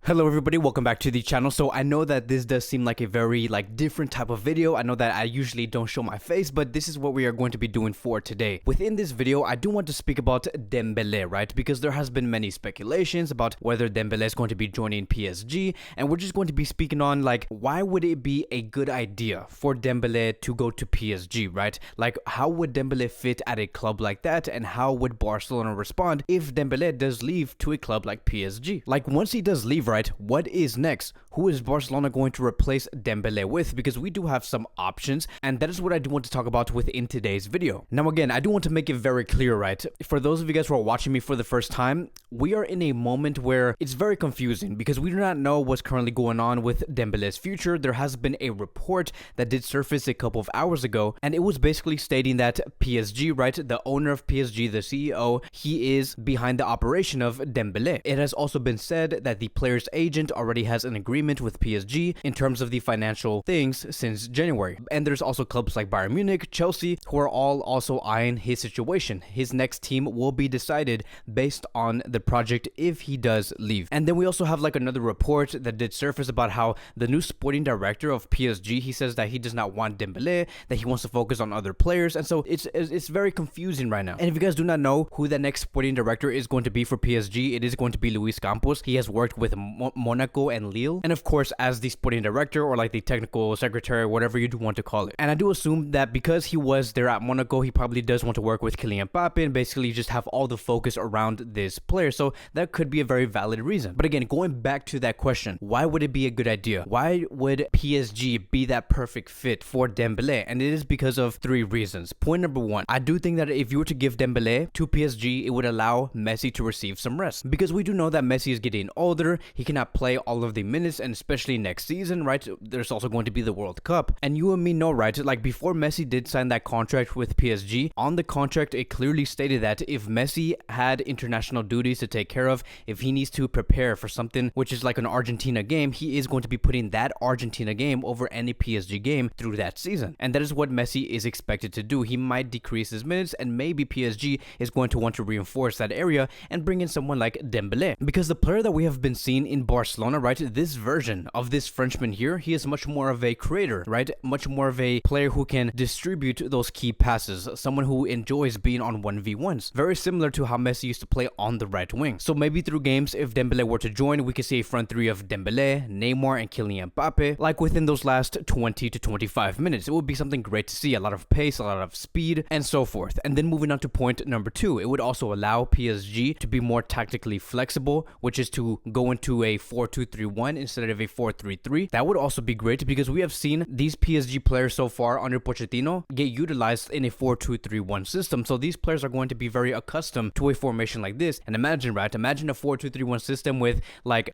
Hello everybody, welcome back to the channel. So I know that this does seem like a very different type of video. I know that I usually don't show my face, but this is what we are going to be doing for today. Within this video, I do want to speak about Dembele, right? Because there has been many speculations about whether Dembele is going to be joining PSG, and we're just going to be speaking on why would it be a good idea for Dembele to go to PSG, right? How would Dembele fit at a club like that, and how would Barcelona respond if Dembele does leave to a club like PSG? Once he does leave, right, what is next? Who is Barcelona going to replace Dembele with? Because we do have some options, and that is what I do want to talk about within today's video. Now again, I do want to make it very clear, right? For those of you guys who are watching me for the first time, we are in a moment where it's very confusing because we do not know what's currently going on with Dembele's future. There has been a report that did surface a couple of hours ago, and it was basically stating that PSG, right, the owner of PSG, the CEO, he is behind the operation of Dembele. It has also been said that the player's agent already has an agreement with PSG in terms of the financial things since January. And there's also clubs like Bayern Munich, Chelsea, who are all also eyeing his situation. His next team will be decided based on the project if he does leave. And then we also have another report that did surface about how the new sporting director of PSG, he says that he does not want Dembele, that he wants to focus on other players. And so it's very confusing right now. And if you guys do not know who the next sporting director is going to be for PSG, it is going to be Luis Campos. He has worked with Monaco and Lille, and of course as the sporting director or the technical secretary, whatever you do want to call it. And I do assume that because he was there at Monaco, he probably does want to work with Kylian Mbappe and basically just have all the focus around this player. So that could be a very valid reason. But again, going back to that question, why would it be a good idea? Why would PSG be that perfect fit for Dembele? And it is because of three reasons. Point number one, I do think that if you were to give Dembele to PSG, it would allow Messi to receive some rest, because we do know that Messi is getting older. He cannot play all of the minutes, and especially next season, right? There's also going to be the World Cup, and you and me know, right? Before Messi did sign that contract with PSG, on the contract it clearly stated that if Messi had international duties to take care of, if he needs to prepare for something which is like an Argentina game, he is going to be putting that Argentina game over any PSG game through that season. And that is what Messi is expected to do. He might decrease his minutes, and maybe PSG is going to want to reinforce that area and bring in someone like Dembele, because the player that we have been seeing in Barcelona, right, this version of this Frenchman here, he is much more of a creator, right? Much more of a player who can distribute those key passes, someone who enjoys being on 1v1s, very similar to how Messi used to play on the right wing. So maybe through games, if Dembele were to join, we could see a front three of Dembele, Neymar, and Kylian Mbappe, within those last 20 to 25 minutes. It would be something great to see, a lot of pace, a lot of speed, and so forth. And then moving on to point number two, it would also allow PSG to be more tactically flexible, which is to go into a 4-2-3-1 instead of a 4-3-3. That would also be great because we have seen these PSG players so far under Pochettino get utilized in a 4-2-3-1 system. So these players are going to be very accustomed to a formation like this. And imagine, right? Imagine a 4-2-3-1 system with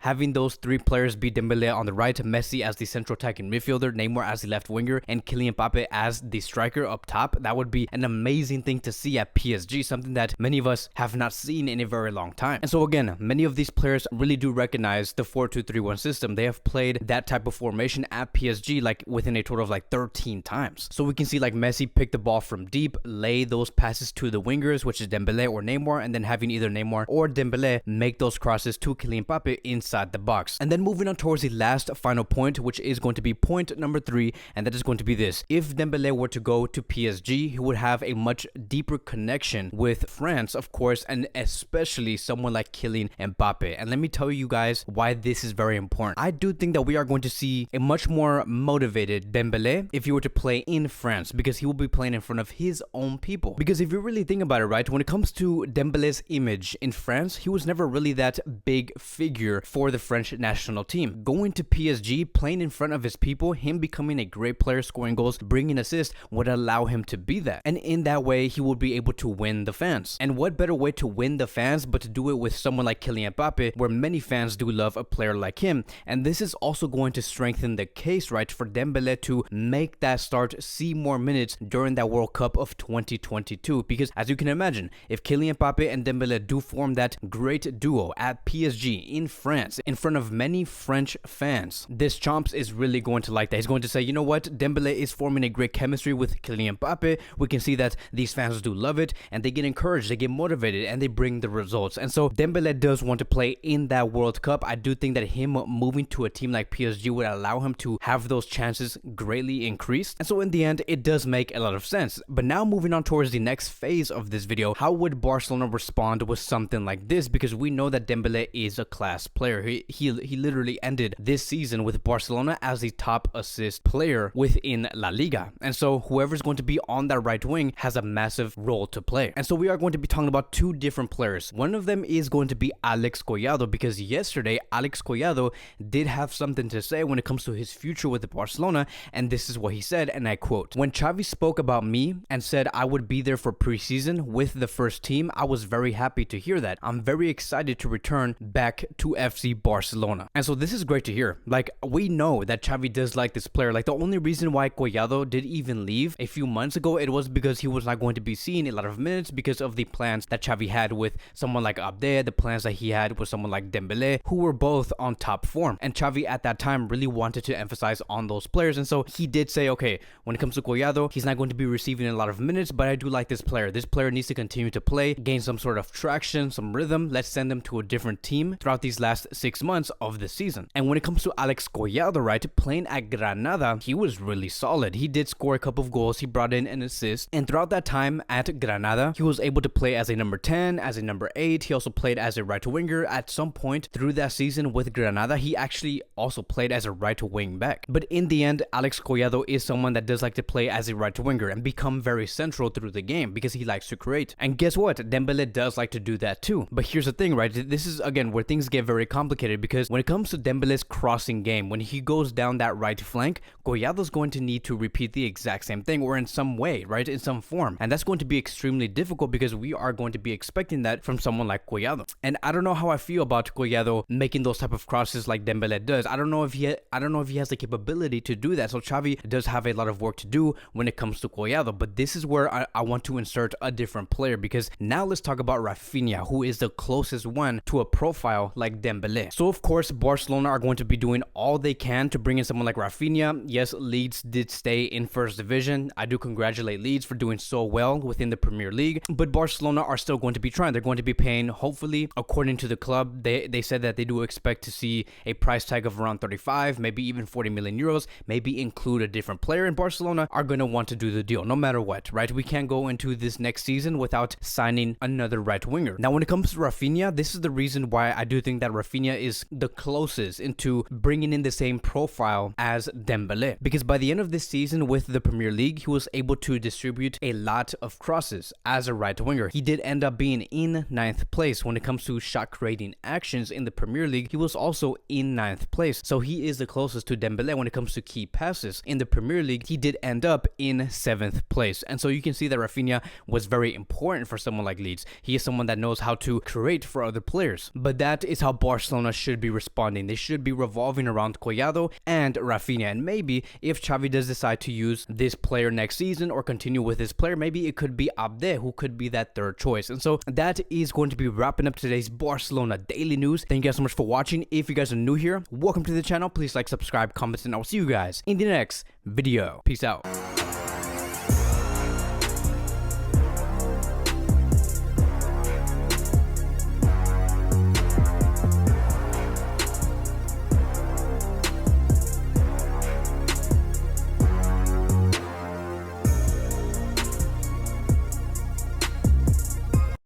having those three players be Dembele on the right, Messi as the central attacking midfielder, Neymar as the left winger, and Kylian Mbappe as the striker up top. That would be an amazing thing to see at PSG, something that many of us have not seen in a very long time. And so again, many of these players really do recognize the 4-2-3-1 system. They have played that type of formation at PSG within a total of 13 times. So we can see Messi pick the ball from deep, lay those passes to the wingers, which is Dembele or Neymar, and then having either Neymar or Dembele make those crosses to Kylian Mbappe inside the box. And then moving on towards the last final point, which is going to be point number three, and that is going to be this. If Dembele were to go to PSG, he would have a much deeper connection with France, of course, and especially someone like Kylian Mbappe. And let me tell you guys why this is very important. I do think that we are going to see a much more motivated Dembele if he were to play in France, because he will be playing in front of his own people. Because if you really think about it, right, when it comes to Dembele's image in France, he was never really that big figure for the French national team. Going to PSG, playing in front of his people, him becoming a great player, scoring goals, bringing assists, would allow him to be that. And in that way, he would be able to win the fans. And what better way to win the fans but to do it with someone like Kylian Mbappe, where many fans do love a player like him. And this is also going to strengthen the case, right, for Dembele to make that start, see more minutes during that World Cup of 2022. Because as you can imagine, if Kylian Mbappe and Dembele do form that great duo at PSG in France, in front of many French fans, Deschamps is really going to like that. He's going to say, you know what, Dembele is forming a great chemistry with Kylian Mbappe. We can see that these fans do love it, and they get encouraged, they get motivated, and they bring the results. And so Dembele does want to play in that World Cup up, I do think that him moving to a team like PSG would allow him to have those chances greatly increased. And so in the end, it does make a lot of sense. But now moving on towards the next phase of this video, how would Barcelona respond with something like this? Because we know that Dembele is a class player. He literally ended this season with Barcelona as the top assist player within La Liga. And so whoever's going to be on that right wing has a massive role to play. And so we are going to be talking about two different players. One of them is going to be Alex Collado, because yesterday Alex Collado did have something to say when it comes to his future with Barcelona, and this is what he said, and I quote: "When Xavi spoke about me and said I would be there for preseason with the first team, I was very happy to hear that. I'm very excited to return back to FC Barcelona." And so this is great to hear. Like, we know that Xavi does like this player. Like, the only reason why Collado did even leave a few months ago, it was because he was not going to be seeing a lot of minutes because of the plans that Xavi had with someone like Abde, the plans that he had with someone like Dembele, who were both on top form. And Xavi at that time really wanted to emphasize on those players. And so he did say, okay, when it comes to Collado, he's not going to be receiving a lot of minutes, but I do like this player. This player needs to continue to play, gain some sort of traction, some rhythm. Let's send him to a different team throughout these last 6 months of the season. And when it comes to Alex Collado, right, playing at Granada, he was really solid. He did score a couple of goals. He brought in an assist. And throughout that time at Granada, he was able to play as a number 10, as a number 8. He also played as a right winger. At some point through that season with Granada, he actually also played as a right wing back. But in the end, Alex Collado is someone that does like to play as a right winger and become very central through the game because he likes to create. And guess what? Dembele does like to do that too. But here's the thing, right? This is again where things get very complicated, because when it comes to Dembele's crossing game, when he goes down that right flank, Collado's going to need to repeat the exact same thing, or in some way, right? In some form. And that's going to be extremely difficult because we are going to be expecting that from someone like Collado. And I don't know how I feel about Collado making those type of crosses like Dembele does. I don't know if he has the capability to do that. So Xavi does have a lot of work to do when it comes to Collado. But this is where I want to insert a different player, because now let's talk about Rafinha, who is the closest one to a profile like Dembele. So of course, Barcelona are going to be doing all they can to bring in someone like Rafinha. Yes, Leeds did stay in first division. I do congratulate Leeds for doing so well within the Premier League, but Barcelona are still going to be trying. They're going to be paying, hopefully, according to the club, they said that they do expect to see a price tag of around 35, maybe even 40 million euros, maybe include a different player, and Barcelona are going to want to do the deal no matter what, right? We can't go into this next season without signing another right winger. Now, when it comes to Rafinha, this is the reason why I do think that Rafinha is the closest into bringing in the same profile as Dembele, because by the end of this season with the Premier League, he was able to distribute a lot of crosses as a right winger. He did end up being in 9th place when it comes to shot creating actions in the Premier League. He was also in 9th place, so he is the closest to Dembele when it comes to key passes. In the Premier League, he did end up in 7th place, and so you can see that Rafinha was very important for someone like Leeds. He is someone that knows how to create for other players, but that is how Barcelona should be responding. They should be revolving around Collado and Rafinha, and maybe if Xavi does decide to use this player next season or continue with this player, maybe it could be Abde who could be that third choice. And so that is going to be wrapping up today's Barcelona daily news. Thank you guys so much for watching. If you guys are new here, welcome to the channel. Please like, subscribe, comment, and I'll see you guys in the next video. Peace out.